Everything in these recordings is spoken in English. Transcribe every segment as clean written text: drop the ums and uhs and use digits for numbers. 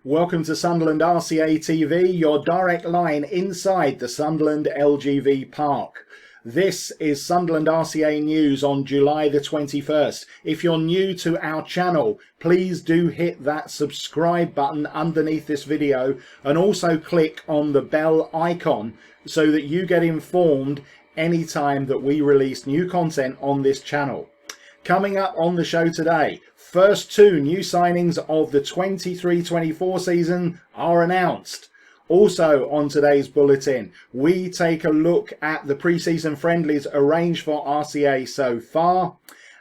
Welcome to Sunderland RCA TV, your direct line inside the Sunderland LGV Park. This is Sunderland RCA News on July the 21st. If you're new to our channel, please do hit that subscribe button underneath this video and also click on the bell icon so that you get informed anytime that we release new content on this channel. Coming up on the show today, first two new signings of the 23-24 season are announced. Also on today's bulletin, we take a look at the pre-season friendlies arranged for RCA so far.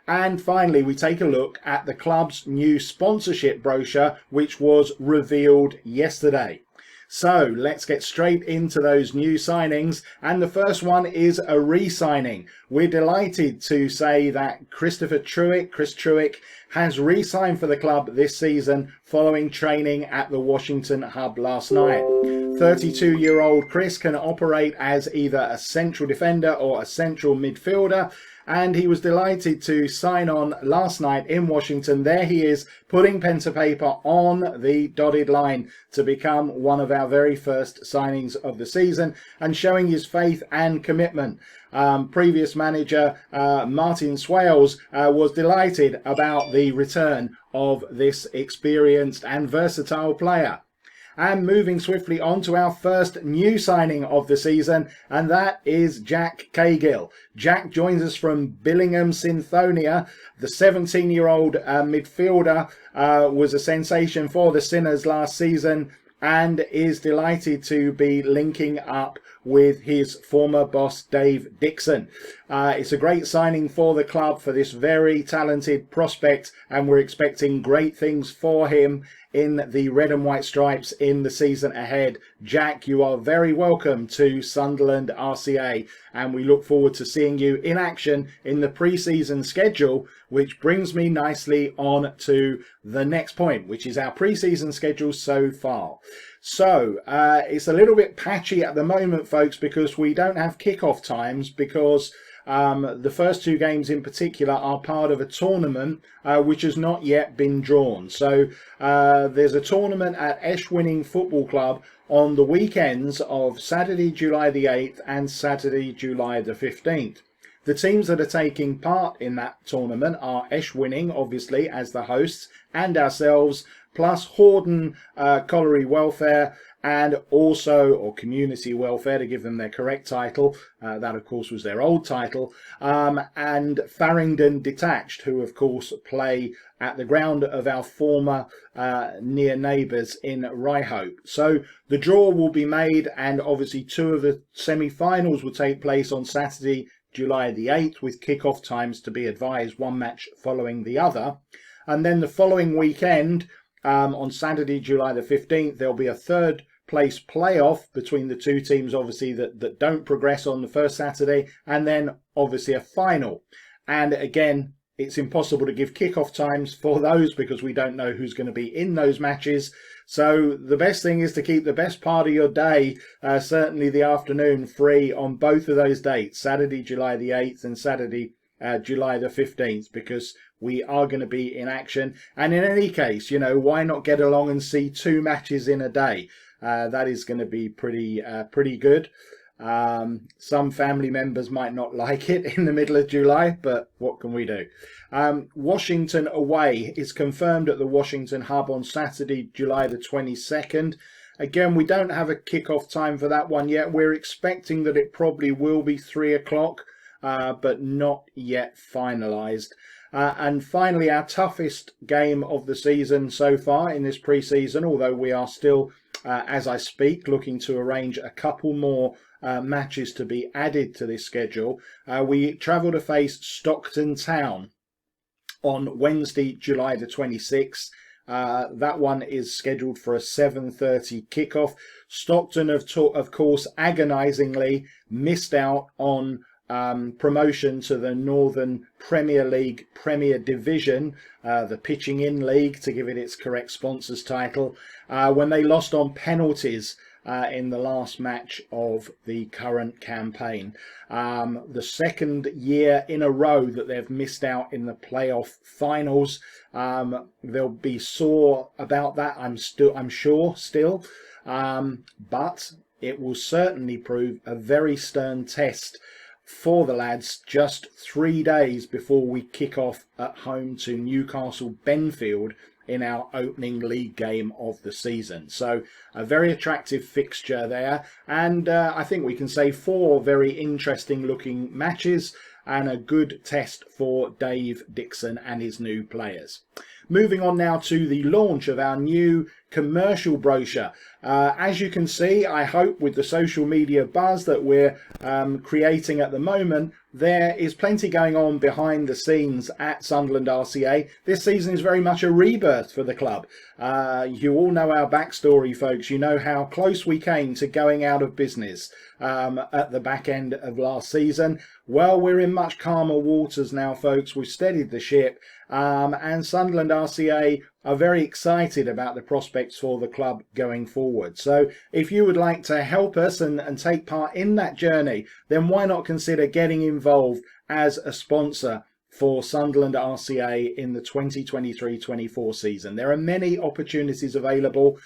And finally, we take a look at the club's new sponsorship brochure, which was revealed yesterday. So let's get straight into those new signings, and the first one is a re-signing. We're delighted to say that Chris Truick, has re-signed for the club this season following training at the Washington hub last night. 32-year-old Chris can operate as either a central defender or a central midfielder, and he was delighted to sign on last night in Washington. There he is, putting pen to paper on the dotted line to become one of our very first signings of the season and showing his faith and commitment. Previous manager Martin Swales was delighted about the return of this experienced and versatile player. And moving swiftly on to our first new signing of the season, and that is Jack Cahill. Jack joins us from Billingham, Synthonia. The 17-year-old midfielder was a sensation for the Sinners last season and is delighted to be linking up with his former boss Dave Dixon. It's a great signing for the club for this very talented prospect, and we're expecting great things for him in the red and white stripes in the season ahead. Jack, you are very welcome to Sunderland RCA, and we look forward to seeing you in action in the pre-season schedule, which brings me nicely on to the next point, which is our pre-season schedule so far. So it's a little bit patchy at the moment, folks, because we don't have kickoff times, because the first two games in particular are part of a tournament which has not yet been drawn. So there's a tournament at Eschwinning Football Club on the weekends of Saturday, July the 8th and Saturday, July the 15th. The teams that are taking part in that tournament are Eschwinning, obviously, as the hosts, and ourselves, plus Horden Colliery Welfare, and also, or Community Welfare to give them their correct title, that of course was their old title, and Farringdon Detached, who of course play at the ground of our former near neighbours in Ryhope. So the draw will be made, and obviously two of the semi-finals will take place on Saturday, July the 8th, with kick-off times to be advised, one match following the other. And then the following weekend, on Saturday, July the 15th, there'll be a third place playoff between the two teams, obviously, that don't progress on the first Saturday, and then obviously a final. And again, it's impossible to give kickoff times for those because we don't know who's going to be in those matches. So the best thing is to keep the best part of your day, certainly the afternoon, free on both of those dates, Saturday, July the 8th and Saturday, July the 15th, because we are going to be in action. And in any case, you know, why not get along and see two matches in a day? That is going to be pretty good. Some family members might not like it in the middle of July, but what can we do? Washington away is confirmed at the Washington hub on Saturday, July the 22nd. Again, we don't have a kick-off time for that one yet. We're expecting that it probably will be 3 o'clock, but not yet finalised. And finally, our toughest game of the season so far in this pre-season, although we are still, as I speak, looking to arrange a couple more matches to be added to this schedule. We travel to face Stockton Town on Wednesday, July the 26th. That one is scheduled for a 7:30 kickoff. Stockton, of course, agonisingly missed out on promotion to the Northern Premier League Premier Division, the Pitching In League, to give it its correct sponsors title, when they lost on penalties in the last match of the current campaign. The second year in a row that they've missed out in the playoff finals. They'll be sore about that, I'm sure still, but it will certainly prove a very stern test for the lads just 3 days before we kick off at home to Newcastle Benfield in our opening league game of the season. So a very attractive fixture there, and I think we can say 4 very interesting looking matches and a good test for Dave Dixon and his new players. Moving on now to the launch of our new commercial brochure. As you can see, I hope with the social media buzz that we're creating at the moment, there is plenty going on behind the scenes at Sunderland RCA. This season is very much a rebirth for the club. You all know our backstory, folks. You know how close we came to going out of business at the back end of last season. Well, we're in much calmer waters now, folks. We've steadied the ship, and Sunderland RCA are very excited about the prospects for the club going forward. So if you would like to help us and take part in that journey, then why not consider getting involved as a sponsor for Sunderland RCA in the 2023-24 season. There are many opportunities available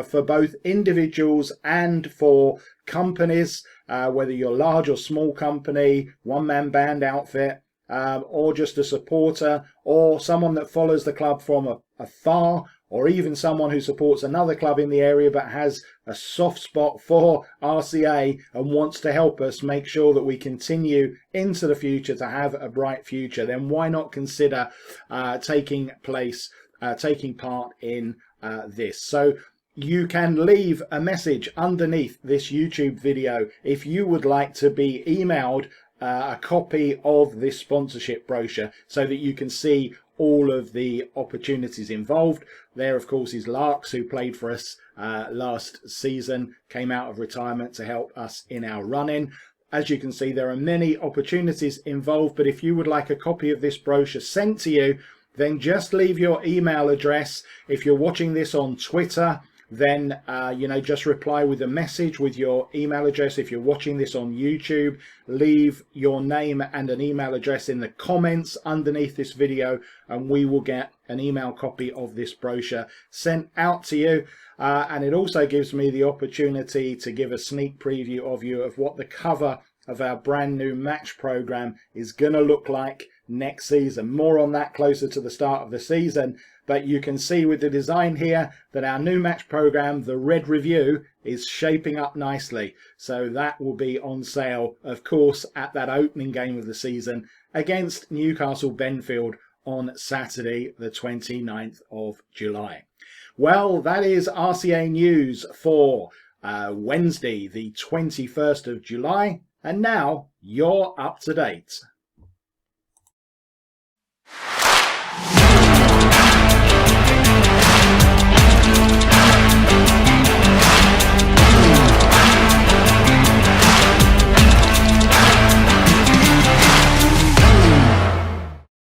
for both individuals and for companies, whether you're a large or small company, one-man band outfit, or just a supporter, or someone that follows the club from afar, or even someone who supports another club in the area but has a soft spot for RCA and wants to help us make sure that we continue into the future to have a bright future, then why not consider taking part in this. So you can leave a message underneath this YouTube video if you would like to be emailed a copy of this sponsorship brochure so that you can see all of the opportunities involved. There, of course, is Larks, who played for us last season, came out of retirement to help us in our run-in. As you can see, there are many opportunities involved, but if you would like a copy of this brochure sent to you, then just leave your email address. If you're watching this on Twitter, then just reply with a message with your email address. If you're watching this on YouTube, leave your name and an email address in the comments underneath this video, and we will get an email copy of this brochure sent out to you. And it also gives me the opportunity to give a sneak preview of what the cover of our brand new match program is going to look like next season. More on that closer to the start of the season, but you can see with the design here that our new match program, the Red Review, is shaping up nicely. So that will be on sale, of course, at that opening game of the season against Newcastle Benfield on Saturday the 29th of July. Well, that is RCA News for Wednesday the 21st of July, and now you're up to date.